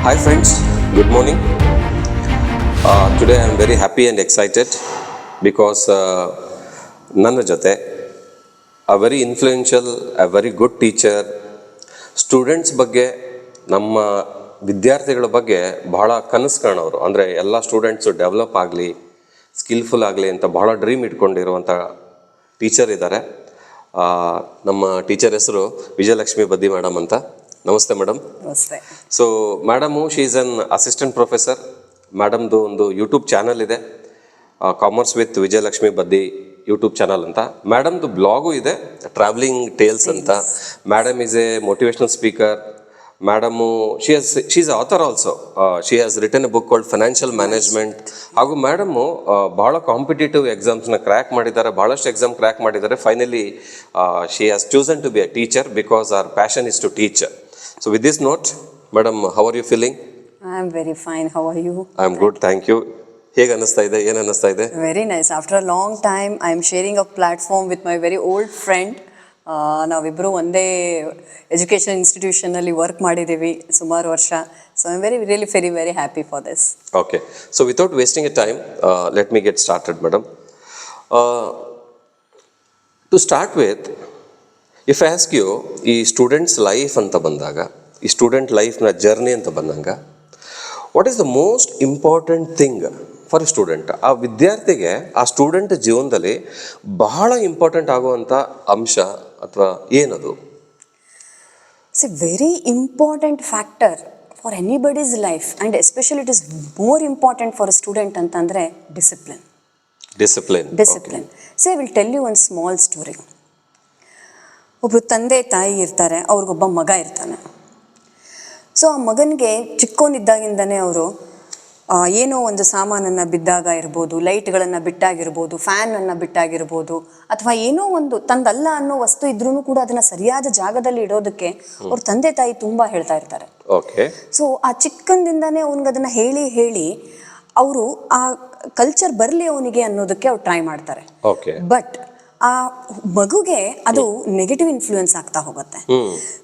Hi friends, good morning. Today I am very happy and excited because ನನ್ನ ಜೊತೆ a very influential, a very good teacher, students ಬಗ್ಗೆ ನಮ್ಮ ವಿದ್ಯಾರ್ಥಿಗಳ ಬಗ್ಗೆ ಬಹಳ ಕನಸು ಕಾಣೋರು. ಅಂದರೆ ಎಲ್ಲ ಸ್ಟೂಡೆಂಟ್ಸು ಡೆವಲಪ್ ಆಗಲಿ, ಸ್ಕಿಲ್ಫುಲ್ ಆಗಲಿ ಅಂತ ಬಹಳ ಡ್ರೀಮ್ ಇಟ್ಕೊಂಡಿರುವಂಥ ಟೀಚರ್ ಇದ್ದಾರೆ. ನಮ್ಮ ಟೀಚರ್ ಹೆಸರು ವಿಜಯಲಕ್ಷ್ಮಿ ಬದ್ದಿ ಮೇಡಮ್ ಅಂತ. ನಮಸ್ತೆ ಮೇಡಮ್. ನಮಸ್ತೆ. So madam she is an assistant professor. ಮೇಡಮ್ದು ಒಂದು ಯೂಟ್ಯೂಬ್ ಚಾನಲ್ ಇದೆ, commerce with Vijayalakshmi Baddi YouTube channel ಅಂತ. ಮೇಡಮ್ದು ಬ್ಲಾಗು ಇದೆ, ಟ್ರಾವೆಲಿಂಗ್ ಟೇಲ್ಸ್ ಅಂತ. Madam is a motivational speaker. Madam she is author also. She has written a book called financial management. ಹಾಗೂ madam ಭಾಳ competitive ಎಕ್ಸಾಮ್ಸ್ನ ಕ್ರ್ಯಾಕ್ ಮಾಡಿದ್ದಾರೆ, ಭಾಳಷ್ಟು ಎಕ್ಸಾಮ್ ಕ್ರ್ಯಾಕ್ ಮಾಡಿದ್ದಾರೆ. Finally she has chosen to be a teacher because our passion is to teach. So with this note, madam, how are you feeling? I am very fine. How are you? I am good, thank you. ಹೇಗೆ ಅನ್ನಿಸ್ತಾ ಇದೆ, ಏನು ಅನ್ನಿಸ್ತಾ ಇದೆ? Very nice. After a long time, I am sharing a platform with my very old friend. ನಾವಿಬ್ಬರು ಒಂದೇ education ಇನ್ಸ್ಟಿಟ್ಯೂಷನಲ್ಲಿ work ಮಾಡಿದ್ದೀವಿ ಸುಮಾರು ವರ್ಷ. So I am very happy for this. Okay. So without wasting a time, let me get started, madam. To start with, if I ask you, ಈ students life ಅಂತ ಬಂದಾಗ, ಈ student ಲೈಫ್ನ ಜರ್ನಿ ಅಂತ ಬಂದಾಗ, what is the most important thing for a student? ಆ ವಿದ್ಯಾರ್ಥಿಗೆ ಆ ಸ್ಟೂಡೆಂಟ್ ಜೀವನದಲ್ಲಿ ಬಹಳ ಇಂಪಾರ್ಟೆಂಟ್ ಆಗುವಂಥ ಅಂಶ ಅಥವಾ ಏನದು? It's a very important factor for anybody's life and especially it is more important for a student ಅಂತಂದರೆ discipline. So I will tell you one small story. ಒಬ್ಬರು ತಂದೆ ತಾಯಿ ಇರ್ತಾರೆ, ಅವ್ರಿಗೊಬ್ಬ ಮಗ ಇರ್ತಾನೆ. ಸೊ ಆ ಮಗನಿಗೆ ಚಿಕ್ಕವನಿದ್ದಾಗಿಂದನೇ ಅವರು ಏನೋ ಒಂದು ಸಾಮಾನನ್ನು ಬಿದ್ದಾಗ ಇರ್ಬೋದು, ಲೈಟ್ಗಳನ್ನು ಬಿಟ್ಟಾಗಿರ್ಬೋದು, ಫ್ಯಾನನ್ನು ಬಿಟ್ಟಾಗಿರ್ಬೋದು, ಅಥವಾ ಏನೋ ಒಂದು ತಂದಲ್ಲ ಅನ್ನೋ ವಸ್ತು ಇದ್ರೂ ಕೂಡ ಅದನ್ನು ಸರಿಯಾದ ಜಾಗದಲ್ಲಿ ಇಡೋದಕ್ಕೆ ಅವ್ರ ತಂದೆ ತಾಯಿ ತುಂಬ ಹೇಳ್ತಾ ಇರ್ತಾರೆ. ಸೊ ಆ ಚಿಕ್ಕಂದಿಂದನೇ ಅವ್ನಿಗೆ ಅದನ್ನು ಹೇಳಿ ಅವರು ಆ ಕಲ್ಚರ್ ಬರಲಿ ಅವನಿಗೆ ಅನ್ನೋದಕ್ಕೆ ಅವ್ರು ಟ್ರೈ ಮಾಡ್ತಾರೆ. ಬಟ್ ಆ ಮಗುಗೆ ಅದು ನೆಗೆಟಿವ್ ಇನ್ಫ್ಲೂಯೆನ್ಸ್ ಆಗ್ತಾ ಹೋಗುತ್ತೆ.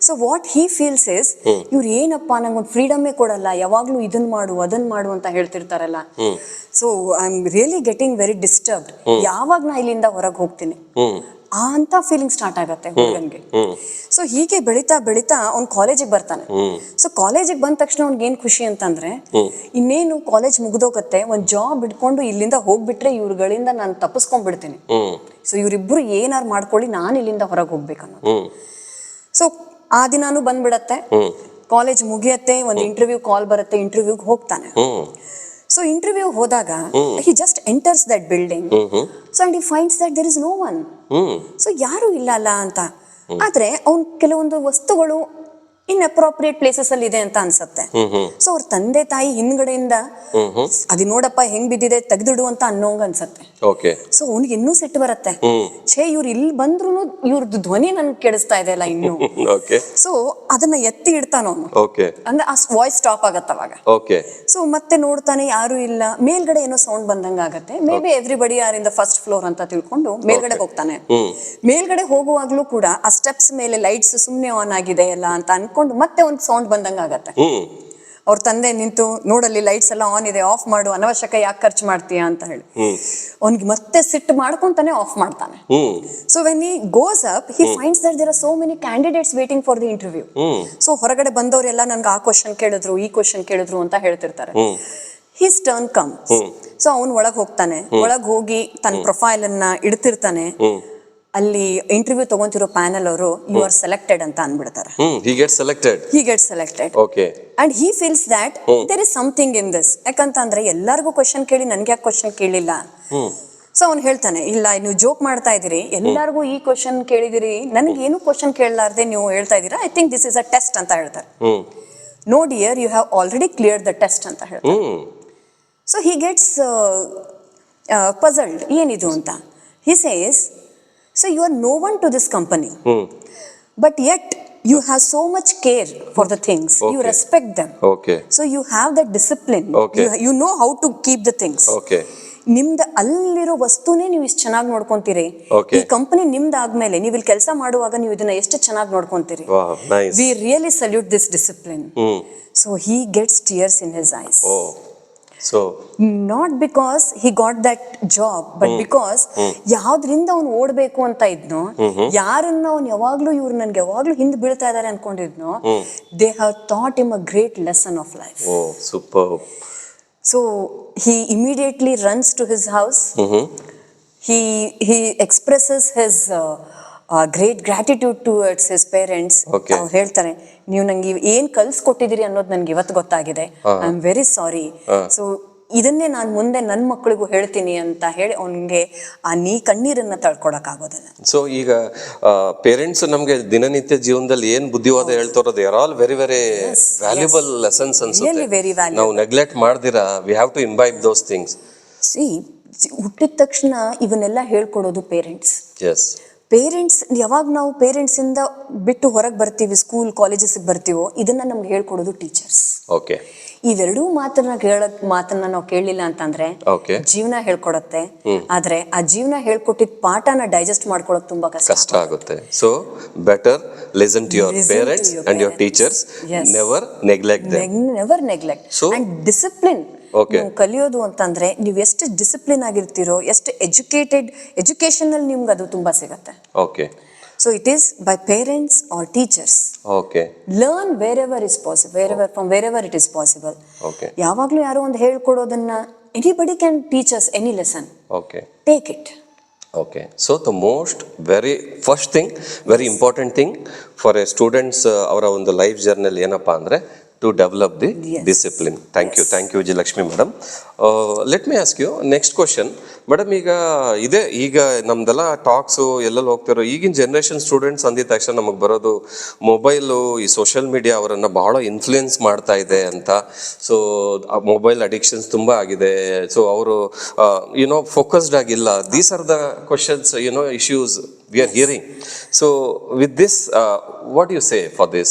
So what he feels is, ಇವ್ರು ಏನಪ್ಪಾ ನಂಗೊಂದು ಫ್ರೀಡಮ್ಮೇ ಕೊಡಲ್ಲ, ಯಾವಾಗ್ಲೂ ಇದನ್ ಮಾಡು ಅಂತ ಹೇಳ್ತಿರ್ತಾರಲ್ಲ. So I am really getting very disturbed. ಯಾವಾಗ ನಾ ಇಲ್ಲಿಂದ ಹೊರಗೆ ಹೋಗ್ತೀನಿ ಅಂತ ಫೀಲಿಂಗ್ ಸ್ಟಾರ್ಟ್ ಆಗತ್ತೆ ಹುಡುಗನ್ಗೆ. ಸೊ ಹೀಗೆ ಬೆಳಿತಾ ಅವ್ನು ಕಾಲೇಜಿಗೆ ಬರ್ತಾನೆ. ಸೊ ಕಾಲೇಜಿಗೆ ಬಂದ ತಕ್ಷಣ ಅವ್ನಿಗೆ ಏನ್ ಖುಷಿ ಅಂತಂದ್ರೆ, ಇನ್ನೇನು ಕಾಲೇಜ್ ಮುಗ್ದೋಗತ್ತೆ, ಒಂದ್ ಜಾಬ್ ಇಟ್ಕೊಂಡು ಇಲ್ಲಿಂದ ಹೋಗ್ಬಿಟ್ರೆ ಇವ್ರುಗಳಿಂದ ನಾನು ತಪ್ಪಿಸ್ಕೊಂಡ್ಬಿಡ್ತೀನಿ. ಸೊ ಇವರಿಬ್ರು ಏನಾರು ಮಾಡ್ಕೊಳ್ಳಿ, ನಾನು ಇಲ್ಲಿಂದ ಹೊರಗೆ ಹೋಗ್ಬೇಕನ್ನೋದು. ಸೊ ಆ ದಿನಾನು ಬಂದ್ಬಿಡತ್ತೆ, ಕಾಲೇಜ್ ಮುಗಿಯತ್ತೆ, ಒಂದು ಇಂಟರ್ವ್ಯೂ ಕಾಲ್ ಬರುತ್ತೆ, ಇಂಟರ್ವ್ಯೂಗೆ ಹೋಗ್ತಾನೆ. ಸೊ ಇಂಟರ್ವ್ಯೂ ಹೋದಾಗ he just enters that building, so and he finds that there is no one. So ಯಾರು ಇಲ್ಲ ಅಲ್ಲ ಅಂತ. ಆದ್ರೆ ಅವ್ನ್ ಕೆಲವೊಂದು ವಸ್ತುಗಳು ಇನ್ಅಪ್ರೋಪ್ರಿಯೇಟ್ ಪ್ಲೇಸಸ್ ಅಲ್ಲಿ ಇದೆ ಅಂತ ಅನ್ಸತ್ತೆ. ಸೊ ಅವ್ರ ತಂದೆ ತಾಯಿ ಹಿಂದ್ಗಡೆಯಿಂದ ಅದು ನೋಡಪ್ಪ ಹೆಂಗ್ ಬಿದ್ದಿದೆ, ತೆಗ್ದಿಡು ಅಂತ ಅನ್ನೋಂಗ ಅನ್ಸತ್ತೆ. ಸೊ ಅವ್ನಿಗೆ ಇನ್ನೂ ಸಿಟ್ಟು ಬರುತ್ತೆ, ಛೇ ಇವ್ರು ಇಲ್ಲಿ ಬಂದ್ರು ಇವ್ರದ್ದು ಧ್ವನಿ ನನ್ಗೆ ಕೇಳಿಸ್ತಾ ಇದೆ ಅಲ್ಲ ಇನ್ನು. ಸೊ ಅದನ್ನ ಎತ್ತಿ ಇಡ್ತಾನ ಅವನು, ಅಂದ್ರೆ ಆ ವಾಯ್ಸ್ ಸ್ಟಾಪ್ ಆಗತ್ತ ಅವಾಗ. ಸೊ ಮತ್ತೆ ನೋಡ್ತಾನೆ, ಯಾರು ಇಲ್ಲ. ಮೇಲ್ಗಡೆ ಏನೋ ಸೌಂಡ್ ಬಂದಂಗ ಆಗತ್ತೆ. Maybe everybody are in the first floor ಅಂತ ತಿಳ್ಕೊಂಡು ಮೇಲ್ಗಡೆ ಹೋಗ್ತಾನೆ. ಮೇಲ್ಗಡೆ ಹೋಗುವಾಗ್ಲೂ ಕೂಡ ಆ ಸ್ಟೆಪ್ಸ್ ಮೇಲೆ ಲೈಟ್ಸ್ ಸುಮ್ನೆ ಆನ್ ಆಗಿದೆ ಅಲ್ಲ ಅಂತ ಅನ್ಕೊಂಡು ಮತ್ತೆ ಒಂದು ಸೌಂಡ್ ಬಂದಂಗ ಆಗತ್ತೆ. ಅವ್ರ ತಂದೆ ನಿಂತು, ನೋಡಲ್ಲಿ ಲೈಟ್ಸ್ ಎಲ್ಲ ಆನ್ ಇದೆ, ಆಫ್ ಮಾಡು, ಅನವಶ್ಯಕ ಯಾಕೆ ಖರ್ಚು ಮಾಡ್ತೀಯಾ ಅಂತ ಹೇಳಿ ಅವ್ನಿಗೆ ಮತ್ತೆ ಸಿಟ್ಟು ಮಾಡ್ಕೊಂತಾನೆ ಆಫ್ ಮಾಡ್ತಾನೆ. So when he goes up, he finds that there are so many candidates waiting for the interview. So ಹೊರಗಡೆ ಬಂದವರೆಲ್ಲ ನನ್ಗೆ ಆ ಕ್ವಶನ್ ಕೇಳಿದ್ರು, ಈ ಕ್ವಶನ್ ಕೇಳಿದ್ರು ಅಂತ ಹೇಳ್ತಿರ್ತಾರೆ. His turn comes. ಸೊ ಅವ್ನು ಒಳಗ್ ಹೋಗ್ತಾನೆ. ಒಳಗ್ ಹೋಗಿ ತನ್ನ ಪ್ರೊಫೈಲ್ ಅನ್ನ ಇಡ್ತಿರ್ತಾನೆ. ಅಲ್ಲಿ ಇಂಟರ್ವ್ಯೂ ತಗೊಂತಿರೋ ಪ್ಯಾನಲ್ ಅವರು ಯು ಆರ್ ಸೆಲೆಕ್ಟೆಡ್ ಅಂತ ಅನ್ಬಿಡ್ತಾರೆ. He gets selected. Okay. And he feels that there is something in this. ಯಾಕಂತಂದ್ರೆ ಎಲ್ಲರಿಗೂ ಕ್ವಶನ್ ಕೇಳಿ ನನ್ಗೆ ಯಾಕೆ ಕ್ವಶನ್ ಕೇಳಿಲ್ಲ? ಸೊ ಅವ್ನು ಹೇಳ್ತಾನೆ, ಇಲ್ಲ ನೀವು ಜೋಕ್ ಮಾಡ್ತಾ ಇದೀರಿ, ಎಲ್ಲರಿಗೂ ಈ ಕ್ವಶನ್ ಕೇಳಿದಿರಿ, ನನ್ಗೇನು ಕ್ವಶನ್ ಕೇಳಲಾರ್ದೆ ನೀವು ಹೇಳ್ತಾ ಇದೀರಾ. I think this is a test ಅಂತ ಹೇಳ್ತಾರೆ. No dear, you have already cleared the test ಅಂತ ಹೇಳ್ತಾರೆ. ಸೊ ಹಿ ಗೆಟ್ಸ್ ಪಜಲ್ಡ್, ಏನಿದು ಅಂತ. He says, so you are no one to this company, but yet you have so much care for the things. You respect them. So you have that discipline. You know how to keep the things. ನಿಮ್ದು ಅಲ್ಲಿರೋ ವಸ್ತುನೇ ನೀವು ಇಷ್ಟು ಚೆನ್ನಾಗಿ ನೋಡ್ಕೊಂತೀರಿ. Okay. ಈ company ನಿಮ್ದಾದ್ಮೇಲೆ ನೀವು ಇಲ್ಲಿ ಕೆಲಸ ಮಾಡುವಾಗ ನೀವು ಇದನ್ನ ಎಷ್ಟು ಚೆನ್ನಾಗಿ ನೋಡ್ಕೊಂತೀರಿ. Wow, nice. We really salute this discipline. So he gets tears in his eyes. Oh, so not because he got that job, but because ಯಾವ್ದ್ರಿಂದ ಅವ್ನು ಓಡ್ಬೇಕು ಅಂತ ಇದ್ನೋ, ಯಾರನ್ನ ಅವ್ನು ಯಾವಾಗ್ಲೂ ಇವ್ರು ನನ್ಗೆ ಯಾವಾಗ್ಲೂ ಹಿಂದೆ ಬೀಳ್ತಾ ಇದಾರೆ ಅನ್ಕೊಂಡಿದ್ನೋ, they have thought I'm a great lesson of life. oh, super. So he immediately runs to his house. He expresses his great gratitude towards his parents. Okay. ಅವ್ರು ಹೇಳ್ತಾರೆ, ನೀವು ನಂಗೆ ಏನ್ ಕಲ್ಸ್ಕೊಟ್ಟಿದ್ದೀರಿ ಅನ್ನೋದು ನನ್ಗೆ ಇವತ್ತು ಗೊತ್ತಾಗಿದೆ. I am very sorry. So ಇದನ್ನೇ ನಾನು ಮುಂದೆ ನನ್ನ ಮಕ್ಕಳಿಗೂ ಹೇಳ್ತೀನಿ ಅಂತ ಹೇಳಿ ಅವನಿಗೆ ಕಣ್ಣೀರನ್ನ ತಳ್ಕೊಳಕ್ ಆಗೋದಿಲ್ಲ. ಸೊ ಈಗ ಪೇರೆಂಟ್ಸ್ ನಮ್ಗೆ ದಿನನಿತ್ಯ ಜೀವನದಲ್ಲಿ ಏನ್ ಬುದ್ಧಿವಾದ ಹೇಳ್ತಾರೋ they are all very very valuable lessons ಅನ್ಸುತ್ತೆ. Very value. ನಾವು ನೆಗ್ಲೆಕ್ಟ್ ಮಾಡ್ದಿರಾ we have to imbibe those things. ಹುಟ್ಟಿದ ತಕ್ಷಣ ಇವನ್ನೆಲ್ಲ ಹೇಳ್ಕೊಡೋದು ಪೇರೆಂಟ್ಸ್. ಎಸ್. ಪೇರೆಂಟ್ಸ್ ಯಾವಾಗ ನಾವು ಪೇರೆಂಟ್ಸ್ ಇಂದ ಬಿಟ್ಟು ಹೊರಗೆ ಬರ್ತೀವಿ, ಸ್ಕೂಲ್ ಕಾಲೇಜಸ್ ಬರ್ತೀವೋ, ಇದನ್ನ ನಮ್ಗೆ ಹೇಳ್ಕೊಡೋದು ಟೀಚರ್ಸ್. ಓಕೆ. ಇವೆರಡೂ ಮಾತನ್ನ ನಾವು ಕೇಳಲಿಲ್ಲ ಅಂತಂದ್ರೆ ಜೀವನ ಹೇಳ್ಕೊಡತ್ತೆ. ಆದ್ರೆ ಆ ಜೀವನ ಹೇಳ್ಕೊಟ್ಟಿದ್ ಪಾಠನ ಡೈಜೆಸ್ಟ್ ಮಾಡ್ಕೊಳಕ್ ತುಂಬಾ ಕಷ್ಟ ಆಗುತ್ತೆ. So better listen to your parents and your teachers. Never neglect them. Never neglect. And discipline ಕಲಿಯೋದು ಅಂತಂದ್ರೆ ನೀವು ಎಷ್ಟು ಡಿಸಿಪ್ಲಿನ್ ಆಗಿರ್ತೀರೋ, ಎಷ್ಟು ಎಜುಕೇಶನ್ ಅಲ್ಲಿ ನಿಮ್ಗೆ ಅದು ತುಂಬಾ ಸಿಗತ್ತೆ. Okay. So it is by parents or teachers. Okay. Learn wherever is possible, from wherever it is possible. Okay. ಯಾವಾಗ್ಲೂ ಯಾರೋ ಒಂದು ಹೇಳ್ಕೊಡೋದನ್ನ anybody can teach us any lesson. Okay. Take it. Okay. So the first thing, very important thing for a students ಅವರ ಒಂದು life ಜರ್ನಿಯಲ್ಲಿ ಏನಪ್ಪಾ ಅಂದ್ರೆ to develop the discipline. Thank you Vijayalakshmi madam. Let me ask you next question. Madam, ಈಗ ನಮ್ದೆಲ್ಲ talks ಎಲ್ಲೆಲ್ಲಿ ಹೋಗ್ತಿರೋ ಈಗಿನ generation students ಅಂದಿದ ತಕ್ಷಣ ನಮಗೆ ಬರೋದು ಮೊಬೈಲು, ಈ ಸೋಷಿಯಲ್ ಮೀಡಿಯಾ ಅವರನ್ನು ಬಹಳ ಇನ್ಫ್ಲುಯೆನ್ಸ್ ಮಾಡ್ತಾ ಇದೆ ಅಂತ. ಸೊ ಮೊಬೈಲ್ ಅಡಿಕ್ಷನ್ಸ್ ತುಂಬ ಆಗಿದೆ. ಸೊ ಅವರು ಫೋಕಸ್ಡ್ ಆಗಿಲ್ಲ. These are the questions, issues we are hearing. So with this, what do you say for this,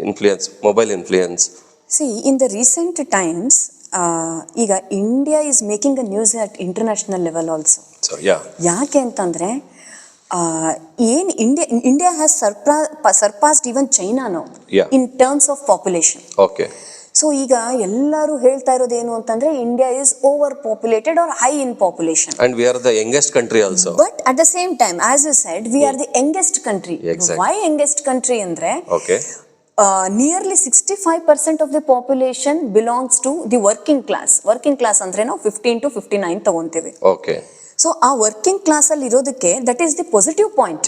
influence, mobile influence? See, in the recent times, ಈಗ India is making a news at international level also. So yeah. ಯಾಕೆ ಅಂತಂದ್ರೆ ಏನ್ India has surpassed even China now in terms of population. Okay. So ಈಗ ಎಲ್ಲರೂ ಹೇಳ್ತಾ ಇರೋದು ಏನು ಅಂತಂದ್ರೆ India is over populated are high in population. And we are the youngest country also. But at the same time, as you said, we are the youngest country. Why youngest country ಅಂದ್ರೆ nearly 65% of the population belongs to the working class. Working class ಅಂದ್ರೆ ನಾವು 15 to 59 ತಗೊಂತೀವಿ. Okay. So ಆ working class ಅಲ್ಲಿ ಇರೋದಕ್ಕೆ that is the positive point.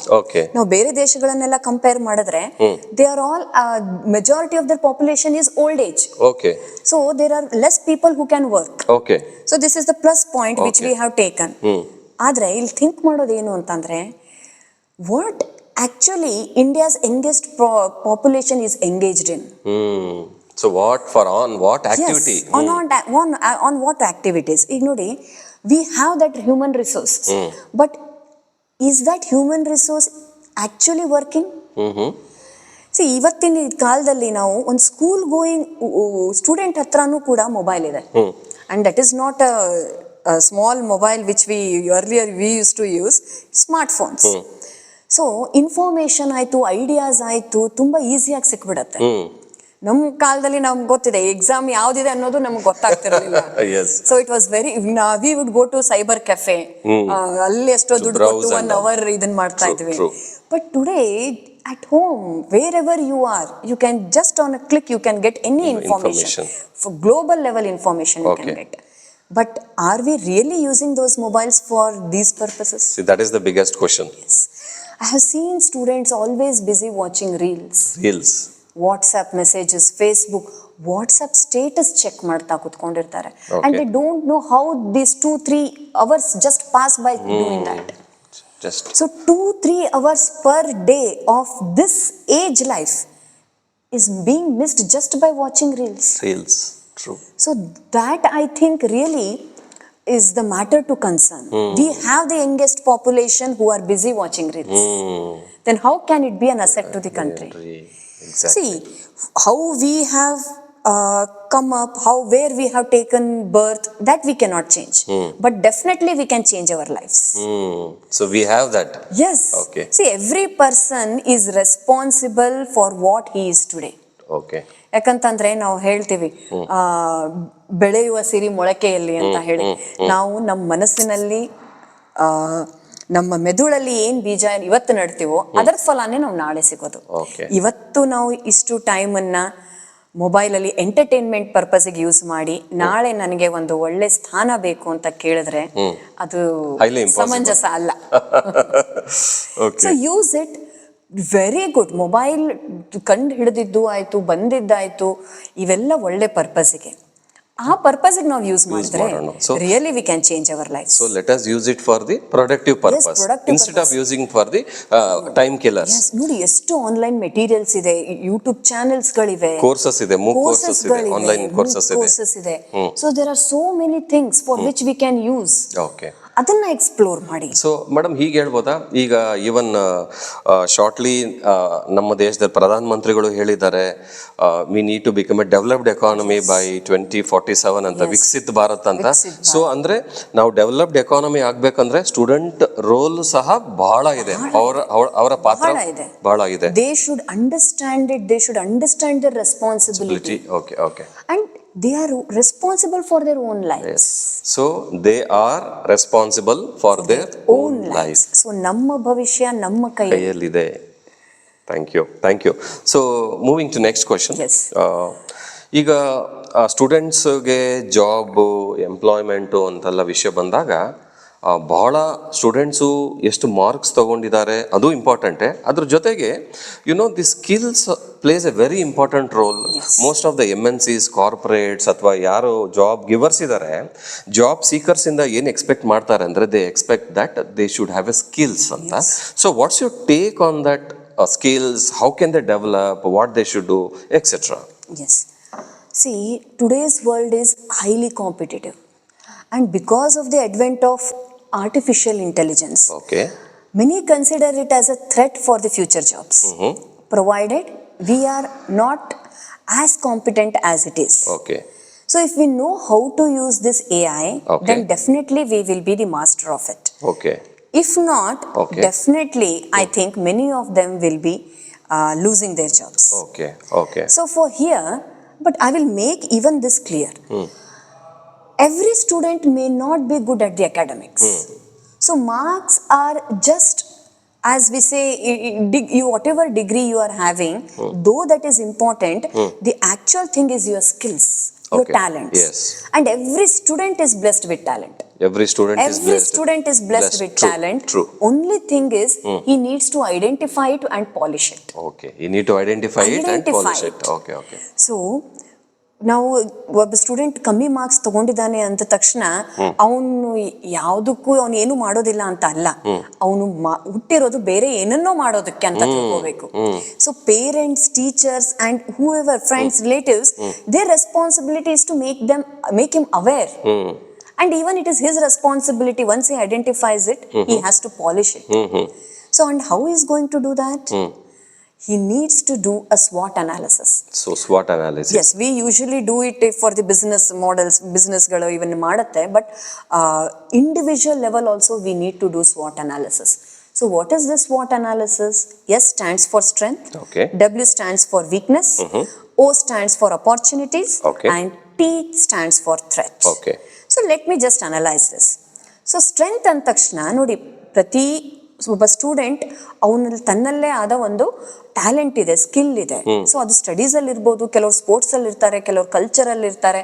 ನಾವು ಬೇರೆ ದೇಶಗಳನ್ನೆಲ್ಲ ಕಂಪೇರ್ ಮಾಡಿದ್ರೆ they are all majority of their population is old age. So there are less people who can work. So this is the plus point which we have taken. ಆದ್ರೆ ಇಲ್ಲಿ think ಮಾಡೋದು ಏನು ಅಂತಂದ್ರೆ, what actually India's youngest population is engaged in. So on what activity? Yes, on what activities? ಈಗ ನೋಡಿ, we have that human resource, but is that human resource actually working? See, ಇವತ್ತಿನ ಕಾಲದಲ್ಲಿ ನಾವು ಒಂದು ಸ್ಕೂಲ್ ಗೋಯಿಂಗ್ ಸ್ಟೂಡೆಂಟ್ ಹತ್ರನೂ ಕೂಡ mobile ಇದೆ. And that is not a small mobile which earlier we used to use, smartphones. So information ಆಯ್ತು, ideas ಆಯ್ತು, ತುಂಬಾ ಈಸಿಯಾಗಿ ಸಿಕ್ಬಿಡತ್ತೆ. ನಮ್ಮ ಕಾಲದಲ್ಲಿ ನಮ್ಗೆ ಗೊತ್ತಿದೆ ಎಕ್ಸಾಮ್ ಯಾವ್ದಿದೆ ಅನ್ನೋದು ನಮ್ಗೆ ಗೊತ್ತಾಗ್ತಿರ್ಲಿಲ್ಲ. So it was very, we would go to cyber cafe, ಅಲ್ಲಿ ಎಷ್ಟೋ ದುಡ್ಡು ಕೊಟ್ಟು 1 hour ಇದನ್ನ ಮಾಡ್ತಾ ಇದ್ವಿ. But today at home, wherever you are, you can just on a click you can get any information. For global level information you can get. But are we really using those mobiles for these purposes? See, that is the biggest question. Yes. I have seen students always busy watching reels. WhatsApp messages, Facebook, WhatsApp status check ಮಾಡ್ತಾ ಕುತ್ಕೊಂಡಿರ್ತಾರೆ. And they don't know how this 2-3 hours just pass by doing that. So 2-3 hours per day of this age life is being missed just by watching reels. True. So that I think really is the matter to concern. We have the youngest population who are busy watching reels. Then how can it be an asset to the country? Exactly. See, how we have come up, where we have taken birth, that we cannot change. But definitely we can change our lives. So we have that. Yes. Okay. See, every person is responsible for what he is today. Okay. ಯಾಕಂತಂದ್ರೆ ನಾವು ಹೇಳ್ತೀವಿ ಬೆಳೆಯುವ ಸಿರಿ ಮೊಳಕೆಯಲ್ಲಿ ಅಂತ ಹೇಳಿ. ನಾವು ನಮ್ಮ ಮನಸ್ಸಿನಲ್ಲಿ ನಮ್ಮ ಮೆದುಳಲ್ಲಿ ಏನ್ ಬೀಜ ಇವತ್ತು ನಡ್ತೀವೋ ಅದರ ಫಲಾನೇ ನಾವು ನಾಳೆ ಸಿಗೋದು. ಇವತ್ತು ನಾವು ಇಷ್ಟು ಟೈಮನ್ನ ಮೊಬೈಲಲ್ಲಿ ಎಂಟರ್ಟೈನ್ಮೆಂಟ್ ಪರ್ಪಸ್ಗೆ ಯೂಸ್ ಮಾಡಿ ನಾಳೆ ನನಗೆ ಒಂದು ಒಳ್ಳೆ ಸ್ಥಾನ ಬೇಕು ಅಂತ ಕೇಳಿದ್ರೆ ಅದು ಸಮಂಜಸ ಅಲ್ಲ. So use it very good. Mobile ಕಂಡು ಹಿಡಿದಿದ್ದು ಆಯ್ತು, ಬಂದಿದ್ದಾಯ್ತು, ಇವೆಲ್ಲ ಒಳ್ಳೆ ಪರ್ಪಸ್ಗೆ. ಆ ಪರ್ಪಸ್ಗೆ ನಾವು ಯೂಸ್ ಮಾಡಿದ್ರೆ really we can change our life. So let us use it for the productive purpose instead of using for the time killers. Yes, ನೋಡಿ ಎಷ್ಟು ಆನ್ಲೈನ್ ಮೆಟೀರಿಯಲ್ಸ್ ಇದೆ, ಯೂಟ್ಯೂಬ್ ಚಾನೆಲ್ಸ್ ಗಳಿವೆ, ಕೋರ್ಸಸ್ ಇದೆ, ಮೂಕ್ ಕೋರ್ಸಸ್ ಇದೆ, online courses ಇದೆ. So there are so many things for which we can use. Okay. ಅದನ್ನ explore ಮಾಡಿ. So madam ಹೀಗೆ ಹೇಳ್ಬೋದಾ, ಈಗ ಈವನ್ ಶಾರ್ಟ್ಲಿ ನಮ್ಮ ದೇಶದ ಪ್ರಧಾನ ಮಂತ್ರಿಗಳು ಹೇಳಿದ್ದಾರೆ we need to become a developed economy by 2047 ಅಂತ, ವಿಕಸಿತ ಭಾರತ್ ಅಂತ. ಸೊ ಅಂದ್ರೆ ನಾವು ಡೆವಲಪ್ಡ್ ಎಕಾನಮಿ ಆಗ್ಬೇಕಂದ್ರೆ ಸ್ಟೂಡೆಂಟ್ ರೋಲ್ ಸಹ ಬಹಳ ಇದೆ, ಅವರ ಪಾತ್ರ ಬಹಳ ಇದೆ. They should understand it, they should understand their responsibility. Okay okay. And they are responsible for their own lives. Yes. So they are responsible for their own lives. So ನಮ್ಮ ಭವಿಷ್ಯ ನಮ್ಮ ಕೈಯಲ್ಲಿದೆ. Thank you. So moving to next question. Yes. ಈಗ ಸ್ಟೂಡೆಂಟ್ಸ್ಗೆ job, employment ಅಂತೆಲ್ಲ ವಿಷಯ ಬಂದಾಗ ಬಹಳ ಸ್ಟೂಡೆಂಟ್ಸು ಎಷ್ಟು ಮಾರ್ಕ್ಸ್ ತಗೊಂಡಿದ್ದಾರೆ ಅದು ಇಂಪಾರ್ಟೆಂಟೇ. ಅದ್ರ ಜೊತೆಗೆ the skills plays a very important role. Most of the MNCs, corporates ಅಥವಾ ಯಾರು ಜಾಬ್ ಗಿವರ್ಸ್ ಇದ್ದಾರೆ, ಜಾಬ್ ಸೀಕರ್ಸ್ ಇಂದ ಏನು ಎಕ್ಸ್ಪೆಕ್ಟ್ ಮಾಡ್ತಾರೆ ಅಂದರೆ they expect that they should have a skills ಅಂತ. So what's your take on that skills? How can they develop, what they should do, etcetera? Yes. See, today's world is highly competitive, and because of the advent of artificial intelligence, many consider it as a threat for the future jobs, provided we are not as competent as it is. So if we know how to use this AI, then definitely we will be the master of it. If not, definitely I think many of them will be losing their jobs. So for here, but I will make even this clear. Every student may not be good at the academics. So marks are just, as we say, whatever degree you are having, though that is important, the actual thing is your skills, your talents. And every student is blessed with talent. Every student is blessed with talent. True. Only thing is he needs to identify it and polish it. You need to identify it and polish it. So ನಾವು ಒಬ್ಬ student ಕಮ್ಮಿ marks ತಗೊಂಡಿದ್ದಾನೆ ಅಂದ ತಕ್ಷಣ ಅವನು ಯಾವುದಕ್ಕೂ ಅವನು ಏನು ಮಾಡೋದಿಲ್ಲ ಅಂತ ಅಲ್ಲ, ಅವನು ಹುಟ್ಟಿರೋದು ಬೇರೆ ಏನನ್ನೋ ಮಾಡೋದಕ್ಕೆ ಅಂತ ತಿಳ್ಕೋಬೇಕು. So parents, teachers and whoever friends, relatives, their responsibility is to make him aware. And even it is his responsibility, once he identifies it, he has to polish it. So and how he is going to do that? He needs to do a SWOT analysis. So SWOT analysis. Yes, we usually do it for the business models, business ಗಳು even ಮಾಡುತ್ತೆ, but individual level also we need to do SWOT analysis. So what is this SWOT analysis? S stands for strength, W stands for weakness, O stands for opportunities, and T stands for threat. So let me just analyze this. So strength ಅಂದ ತಕ್ಷಣ ನೋಡಿ, ಪ್ರತಿ ಒಬ್ಬ student ಅವನಲ್ಲಿ ತನ್ನಲ್ಲೇ ಆದ ಒಂದು talent ಇದೆ, skill ಇದೆ. ಸೊ ಅದು ಸ್ಟಡೀಸ್ ಅಲ್ಲಿ ಇರ್ಬೋದು, ಕೆಲವರು ಸ್ಪೋರ್ಟ್ಸ್ ಅಲ್ಲಿ ಇರ್ತಾರೆ, ಕೆಲವರು ಕಲ್ಚರ್ ಅಲ್ಲಿ ಇರ್ತಾರೆ.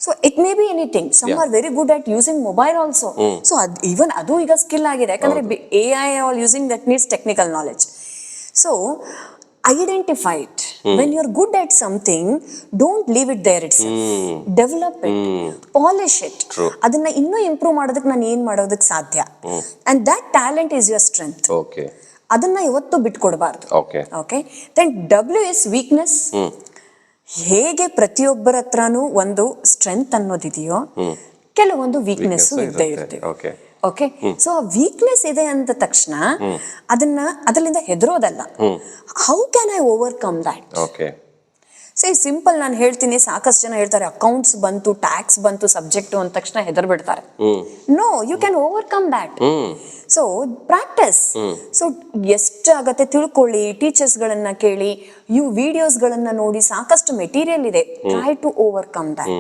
So it may be anything. Some are very good at using mobile also. So even ಅದು ಈಗ ಸ್ಕಿಲ್ ಆಗಿದೆ, ಯಾಕಂದ್ರೆ AI all using that needs technical knowledge. So identify it. When you're good at something, don't leave it there itself. Develop it, polish it. ಅದನ್ನ ಇನ್ನೂ improve ಮಾಡೋದಕ್ಕೆ ನಾನು ಏನ್ ಮಾಡೋದಕ್ಕೆ ಸಾಧ್ಯ, and that talent is your strength. ಅದನ್ನ ಇವತ್ತು ಬಿಟ್ಕೊಡ್ಬಾರ್ದು. Then W is weakness. ಹೇಗೆ ಪ್ರತಿಯೊಬ್ಬರ ಹತ್ರನೂ ಒಂದು ಸ್ಟ್ರೆಂತ್ ಅನ್ನೋದಿದೆಯೋ, ಕೆಲವೊಂದು ವೀಕ್ನೆಸ್ ಇದ್ದೇ ಇರ್ತದೆ. ಸೊ ವೀಕ್ನೆಸ್ ಇದೆ ಅಂದ ತಕ್ಷಣ ಅದರಿಂದ ಹೆದರೋದಲ್ಲ. How can I overcome that? Simple ನಾನು ಹೇಳ್ತೀನಿ, ಸಾಕಷ್ಟು ಜನ ಹೇಳ್ತಾರೆ ಅಕೌಂಟ್ಸ್ ಬಂತು, ಟ್ಯಾಕ್ಸ್ ಬಂತು, ಸಬ್ಜೆಕ್ಟ್ ಅಂದ ತಕ್ಷಣ ಹೆದರ್ ಬಿಡ್ತಾರೆ. No, you can overcome that. So practice. So ಎಷ್ಟಾಗತ್ತೆ ತಿಳ್ಕೊಳ್ಳಿ, ಟೀಚರ್ಸ್ಗಳನ್ನ ಕೇಳಿ, ವಿಡಿಯೋಸ್ಗಳನ್ನ ನೋಡಿ, ಸಾಕಷ್ಟು ಮೆಟೀರಿಯಲ್ ಇದೆ. Try to overcome that.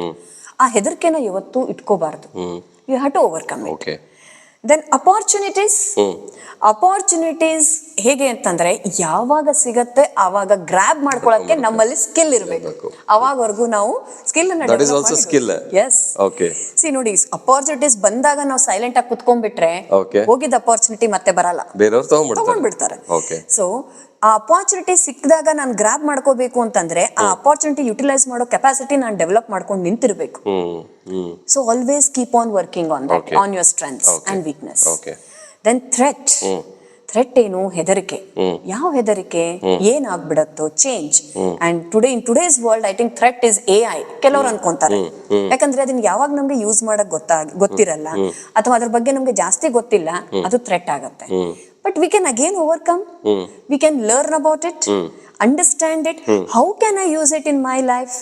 ಆ ಹೆದರಿಕೆನ ಯಾವತ್ತೂ ಇಟ್ಕೋಬಾರ್ದು. You have to overcome it. Then opportunities ಹೇಗೆ ಅಂತಂದ್ರೆ, ಯಾವಾಗ ಸಿಗತ್ತೆ ಆವಾಗ ಗ್ರಾಬ್ ಮಾಡ್ಕೊಳಕ್ಕೆ ನಮ್ಮಲ್ಲಿ ಸ್ಕಿಲ್ ಇರಬೇಕು. ಅವಾಗವರೆಗೂ ನಾವು ಸ್ಕಿಲ್ ಅನ್ನ ನೋಡಿ, ಅಪಾರ್ಚುನಿಟೀಸ್ ಬಂದಾಗ ನಾವು ಸೈಲೆಂಟ್ ಆಗಿ ಕುತ್ಕೊಂಡ್ಬಿಟ್ರೆ ಹೋಗಿದ್ದ ಅಪಾರ್ಚುನಿಟಿ ಮತ್ತೆ ಬರಲ್ಲ, ತಗೊಂಡ್ಬಿಡ್ತಾರೆ. ಸೊ ಆ ಅಪಾರ್ಚುನಿಟಿ ಸಿಕ್ಕಿದಾಗ ನಾನು ಗ್ರಾಬ್ ಮಾಡ್ಕೋಬೇಕು ಅಂತಂದ್ರೆ ಆ ಅಪಾರ್ಚುನಿಟಿ ಯುಟಿಲೈಸ್ ಮಾಡೋ ಕೆಪಾಸಿಟಿ ನಾನು ಡೆವಲಪ್ ಮಾಡ್ಕೊಂಡು ನಿಂತಿರ್ಬೇಕು. So always keep on working on that, on your strengths and weakness. Then threat ಏನು? ಹೆದರಿಕೆ. ಯಾವ ಹೆದರಿಕೆ? ಏನಾಗ್ಬಿಡತ್ತೋ, change. And in today's world I think threat is AI. ಕೆಲವ್ರು ಅನ್ಕೊಂತಾರೆ, ಯಾಕಂದ್ರೆ ಅದನ್ನ ಯಾವಾಗ ನಮ್ಗೆ ಯೂಸ್ ಮಾಡಕ್ ಗೊತ್ತಿರಲ್ಲ ಅಥವಾ ಅದ್ರ ಬಗ್ಗೆ ನಮ್ಗೆ ಜಾಸ್ತಿ ಗೊತ್ತಿಲ್ಲ, ಅದು ಥ್ರೆಟ್ ಆಗತ್ತೆ. But we can again overcome. We can learn about it, understand it. How can I use it in my life?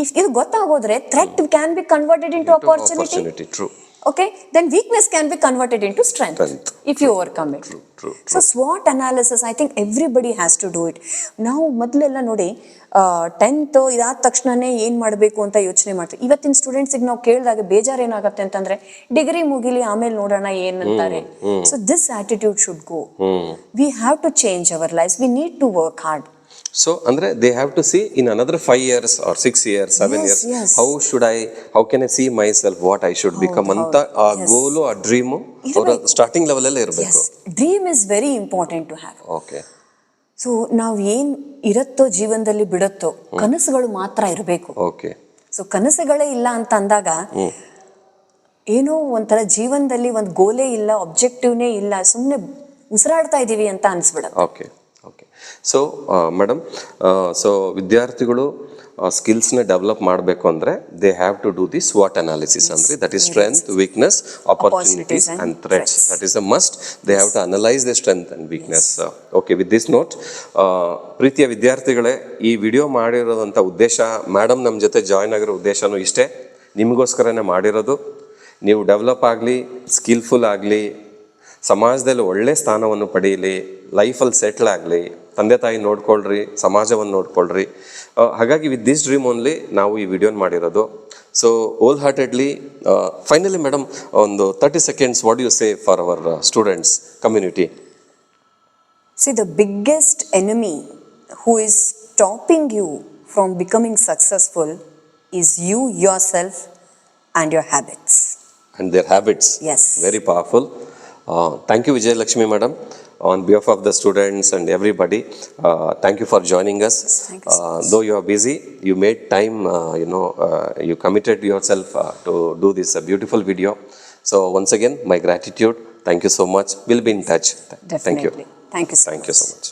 If ಇದು ಗೊತ್ತಾಗೋದ್ರೆ, threat can be converted into opportunity. True. Okay, then weakness can be converted into strength if you overcome it. True. So SWOT analysis, I think everybody has to do it. ನಾವು ಮೊದಲೆಲ್ಲ ನೋಡಿ 10th ಇದಾದ ತಕ್ಷಣನೇ ಏನ್ ಮಾಡಬೇಕು ಅಂತ ಯೋಚನೆ ಮಾಡ್ತೀವಿ. ಇವತ್ತಿನ ಸ್ಟೂಡೆಂಟ್ಸಿಗೆ ನಾವು ಕೇಳಿದಾಗ ಬೇಜಾರು ಏನಾಗುತ್ತೆ ಅಂತಂದ್ರೆ, ಡಿಗ್ರಿ ಮುಗಿಲಿ ಆಮೇಲೆ ನೋಡೋಣ ಏನಂತಾರೆ. So this attitude should go. We have to change our life. We need to work hard. So andre they have to see in another 5 years or 6 years, 7 years, how can I see myself, what I should become anta a goal, a dream or starting level alle irbeku. Dream is very important to have. Okay. So ನಾವು ಏನ್ ಇರತ್ತೋ ಜೀವನದಲ್ಲಿ ಬಿಡುತ್ತೋ, ಕನಸುಗಳು ಮಾತ್ರ ಇರಬೇಕು. Okay. So ಕನಸುಗಳೇ ಇಲ್ಲ ಅಂತ ಅಂದಾಗ ಏನೋ ಒಂಥರ ಜೀವನದಲ್ಲಿ ಒಂದು ಗೋಲೇ ಇಲ್ಲ, ಆಬ್ಜೆಕ್ಟಿವ್ನೇ ಇಲ್ಲ, ಸುಮ್ಮನೆ ಉಸಿರಾಡ್ತಾ ಇದೀವಿ ಅಂತ ಅನ್ಸ್ಬಿಡುತ್ತೆ. ಓಕೆ. ಸೊ ಮೇಡಮ್, ಸೊ ವಿದ್ಯಾರ್ಥಿಗಳು ಸ್ಕಿಲ್ಸ್ನ ಡೆವಲಪ್ ಮಾಡಬೇಕು ಅಂದರೆ they have to do the SWOT analysis. ಅಂದರೆ that is strength, weakness, opportunities and threats. That is the must. They have to analyse the strength and weakness. Okay, with this note, ಪ್ರೀತಿಯ ವಿದ್ಯಾರ್ಥಿಗಳೇ, ಈ video ಮಾಡಿರೋದಂಥ ಉದ್ದೇಶ, madam ನಮ್ಮ ಜೊತೆ join ಆಗಿರೋ ಉದ್ದೇಶನೂ ಇಷ್ಟೇ. ನಿಮಗೋಸ್ಕರನೇ ಮಾಡಿರೋದು. ನೀವು ಡೆವಲಪ್ ಆಗಲಿ, ಸ್ಕಿಲ್ಫುಲ್ ಆಗಲಿ, ಸಮಾಜದಲ್ಲಿ ಒಳ್ಳೆ ಸ್ಥಾನವನ್ನು ಪಡೀಲಿ, ಲೈಫಲ್ಲಿ ಸೆಟ್ಲ್ ಆಗಲಿ, ತಂದೆ ತಾಯಿ ನೋಡ್ಕೊಳ್ರಿ, ಸಮಾಜವನ್ನು ನೋಡ್ಕೊಳ್ರಿ. ಹಾಗಾಗಿ ವಿತ್ ದಿಸ್ ಡ್ರೀಮ್ ಓನ್ಲಿ ನಾವು ಈ ವಿಡಿಯೋನ ಮಾಡಿರೋದು. So wholeheartedly, finally madam, ಒಂದು 30 seconds, what you say for our students community? See, the biggest enemy who is stopping you from becoming successful is you, yourself, and your habits. And their habits. Yes. Very powerful. Thank you, Vijay Lakshmi madam, on behalf of the students and everybody. Thank you for joining us. Thank you so much. Though you are busy, you made time, you committed yourself to do this beautiful video. So once again, my gratitude. Thank you so much. We'll be in touch. Definitely. Thank you. Thank you so much. Thank you so much.